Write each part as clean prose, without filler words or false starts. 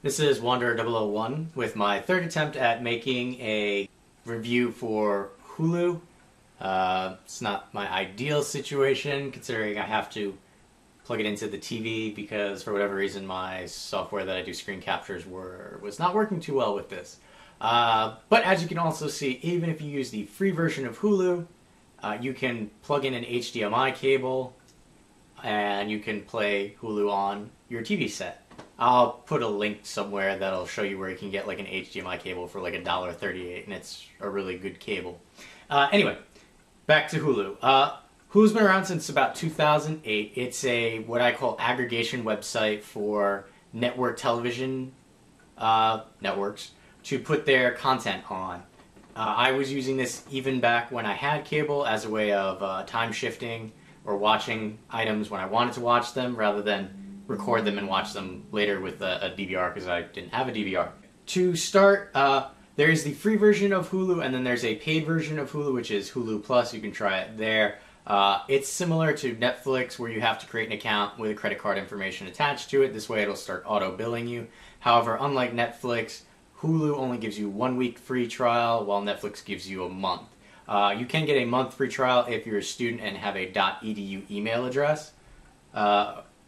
This is Wanderer001 with my third attempt at making a review for Hulu. It's not my ideal situation considering I have to plug it into the TV because for whatever reason my software that I do screen captures was not working too well with this. But as you can also see, even if you use the free version of Hulu, you can plug in an HDMI cable and you can play Hulu on your TV set. I'll put a link somewhere that'll show you where you can get like an HDMI cable for like $1.38, and it's a really good cable. Anyway, back to Hulu. Hulu's been around since about 2008. It's a what I call aggregation website for network television networks to put their content on. I was using this even back when I had cable as a way of time shifting or watching items when I wanted to watch them rather than record them and watch them later with a DVR because I didn't have a DVR. To start, there is the free version of Hulu and then there's a paid version of Hulu, which is Hulu Plus. You can try it there. It's similar to Netflix where you have to create an account with a credit card information attached to it. This way it'll start auto-billing you. However, unlike Netflix, Hulu only gives you 1 week free trial while Netflix gives you a month. You can get a month free trial if you're a student and have a .edu email address.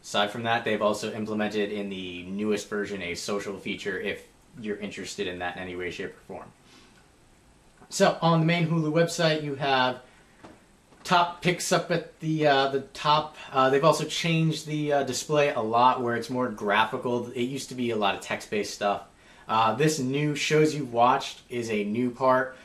Aside from that, they've also implemented in the newest version a social feature if you're interested in that in any way, shape, or form. So on the main Hulu website, you have top picks up at the top. They've also changed the display a lot where it's more graphical. It used to be a lot of text-based stuff. This new shows you've watched is a new part.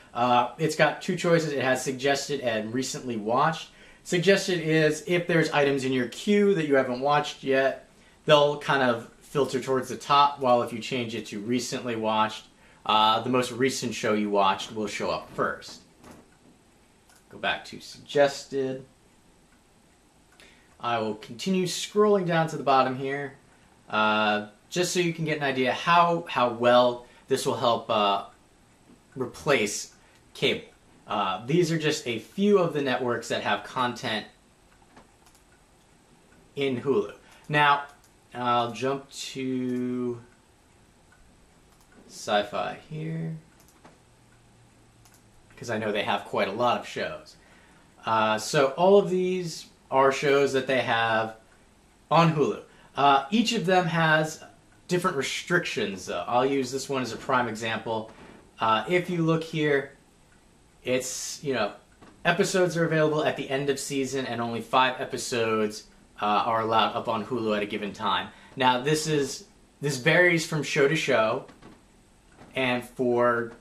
It's got two choices. It has suggested and recently watched. Suggested is if there's items in your queue that you haven't watched yet, they'll kind of filter towards the top, while if you change it to recently watched, the most recent show you watched will show up first. Go back to suggested. I will continue scrolling down to the bottom here, just so you can get an idea how well this will help replace cable. These are just a few of the networks that have content in Hulu. Now, I'll jump to Sci-Fi here, because I know they have quite a lot of shows. So all of these are shows that they have on Hulu. Each of them has different restrictions, though. I'll use this one as a prime example. If you look here, it's, episodes are available at the end of season and only 5 episodes are allowed up on Hulu at a given time. Now this varies from show to show and for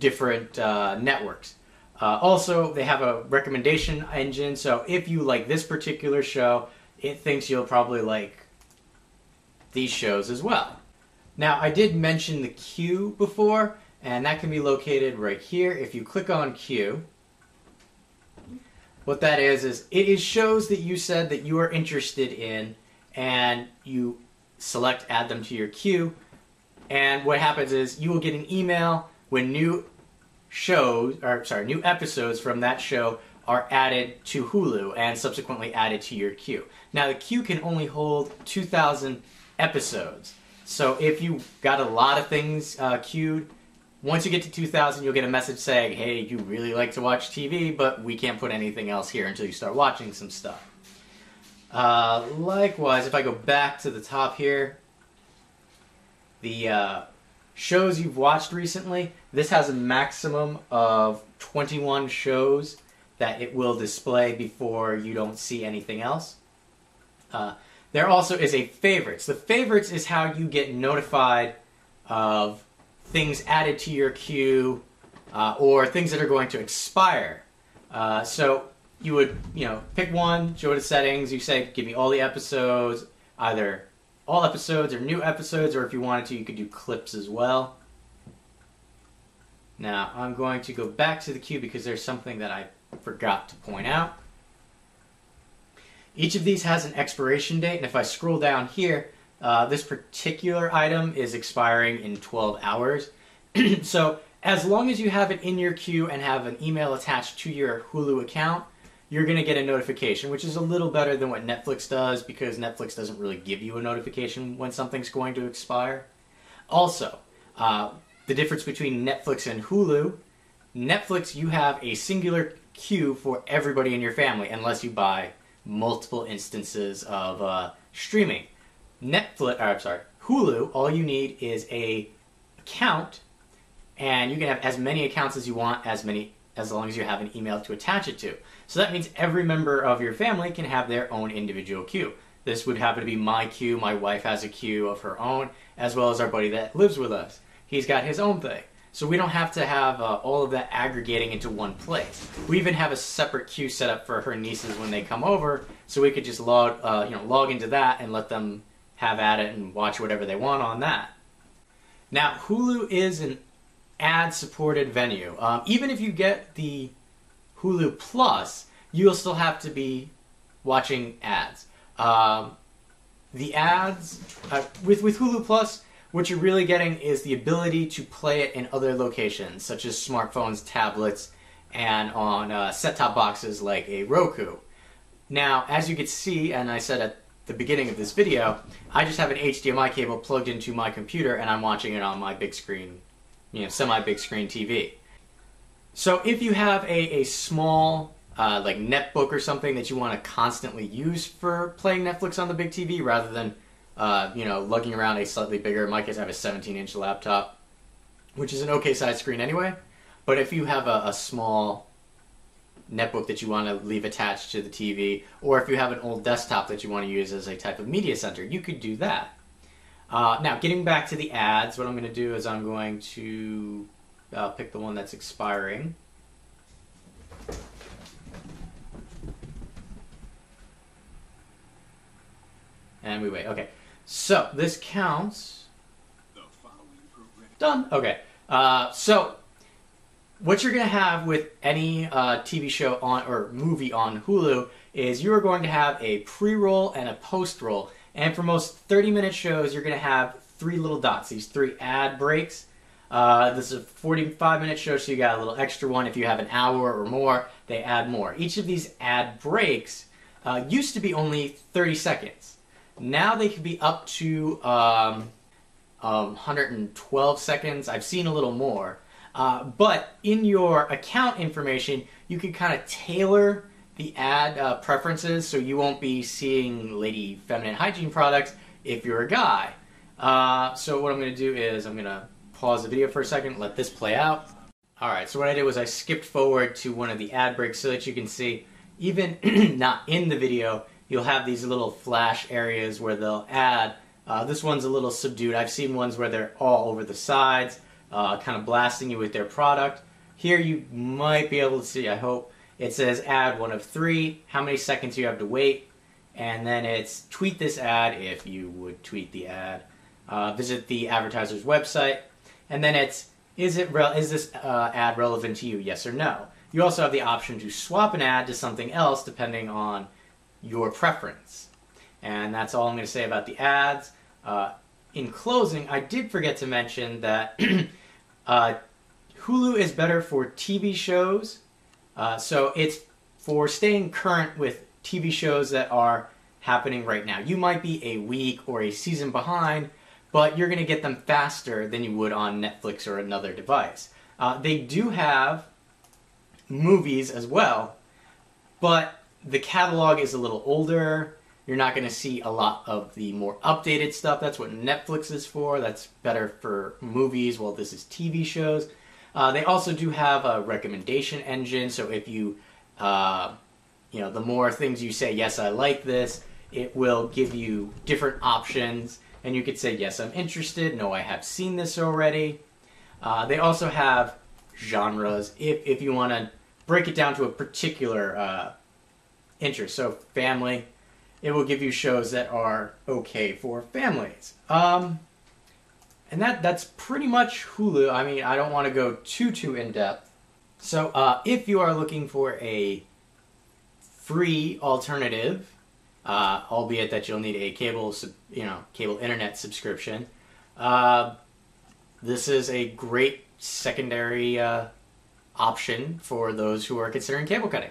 different networks. Also, they have a recommendation engine, so if you like this particular show, it thinks you'll probably like these shows as well. Now, I did mention the queue before, and that can be located right here. If you click on queue, what that is it is shows that you said that you are interested in, and you select add them to your queue, and what happens is you will get an email when new episodes from that show are added to Hulu and subsequently added to your queue. Now the queue can only hold 2,000 episodes. So if you got a lot of things queued, once you get to 2,000, you'll get a message saying, hey, you really like to watch TV, but we can't put anything else here until you start watching some stuff. Likewise, if I go back to the top here, the shows you've watched recently, this has a maximum of 21 shows that it will display before you don't see anything else. There also is a favorites. The favorites is how you get notified of things added to your queue or things that are going to expire. So you would, pick one, go to settings, you say, give me all the episodes, either all episodes or new episodes, or if you wanted to, you could do clips as well. Now, I'm going to go back to the queue because there's something that I forgot to point out. Each of these has an expiration date, and if I scroll down here, this particular item is expiring in 12 hours. So as long as you have it in your queue and have an email attached to your Hulu account, you're going to get a notification, which is a little better than what Netflix does because Netflix doesn't really give you a notification when something's going to expire. Also, the difference between Netflix and Hulu, Netflix, you have a singular queue for everybody in your family unless you buy multiple instances of streaming. Hulu, all you need is a account, and you can have as many accounts as you want, as long as you have an email to attach it to. So that means every member of your family can have their own individual queue. This would happen to be my queue. My wife has a queue of her own, as well as our buddy that lives with us. He's got his own thing. So we don't have to have all of that aggregating into one place. We even have a separate queue set up for her nieces when they come over, so we could just log into that and let them have at it and watch whatever they want on that. Now, Hulu is an ad-supported venue. Even if you get the Hulu Plus, you'll still have to be watching ads. The ads, with Hulu Plus, what you're really getting is the ability to play it in other locations, such as smartphones, tablets, and on set-top boxes like a Roku. Now, as you can see, and I said at the beginning of this video, I just have an HDMI cable plugged into my computer and I'm watching it on my big screen, semi-big screen TV. So if you have a small like netbook or something that you want to constantly use for playing Netflix on the big TV rather than lugging around a slightly bigger, in my case I have a 17-inch laptop, which is an okay size screen anyway, but if you have a small netbook that you want to leave attached to the TV, or if you have an old desktop that you want to use as a type of media center, you could do that. Now, getting back to the ads, what I'm going to do is I'm going to pick the one that's expiring. And we wait. Okay, so this counts. Done. Okay, so what you're going to have with any TV show on or movie on Hulu is you are going to have a pre-roll and a post-roll. And for most 30-minute shows, you're going to have 3 little dots, these 3 ad breaks. This is a 45-minute show, so you got a little extra one. If you have an hour or more, they add more. Each of these ad breaks used to be only 30 seconds. Now they can be up to 112 seconds. I've seen a little more. But in your account information, you can kind of tailor the ad preferences so you won't be seeing lady feminine hygiene products if you're a guy. So what I'm going to do is I'm going to pause the video for a second, let this play out. Alright, so what I did was I skipped forward to one of the ad breaks so that you can see, even not in the video, you'll have these little flash areas where they'll add. This one's a little subdued. I've seen ones where they're all over the sides, kind of blasting you with their product. Here you might be able to see, I hope, it says ad 1 of 3, how many seconds you have to wait, and then it's tweet this ad if you would tweet the ad. Visit the advertiser's website, and then it's is this ad relevant to you, yes or no. You also have the option to swap an ad to something else depending on your preference. And that's all I'm going to say about the ads. In closing, I did forget to mention that Hulu is better for TV shows. So it's for staying current with TV shows that are happening right now. You might be a week or a season behind, but you're going to get them faster than you would on Netflix or another device. They do have movies as well, but the catalog is a little older. You're not going to see a lot of the more updated stuff. That's what Netflix is for. That's better for movies, while this is TV shows. They also do have a recommendation engine, so if you, the more things you say, yes, I like this, it will give you different options, and you could say, yes, I'm interested, no, I have seen this already. They also have genres, if you want to break it down to a particular interest. So family, it will give you shows that are okay for families. And that's pretty much Hulu. I mean, I don't want to go too in-depth. So if you are looking for a free alternative, albeit that you'll need a cable internet subscription, this is a great secondary option for those who are considering cable cutting.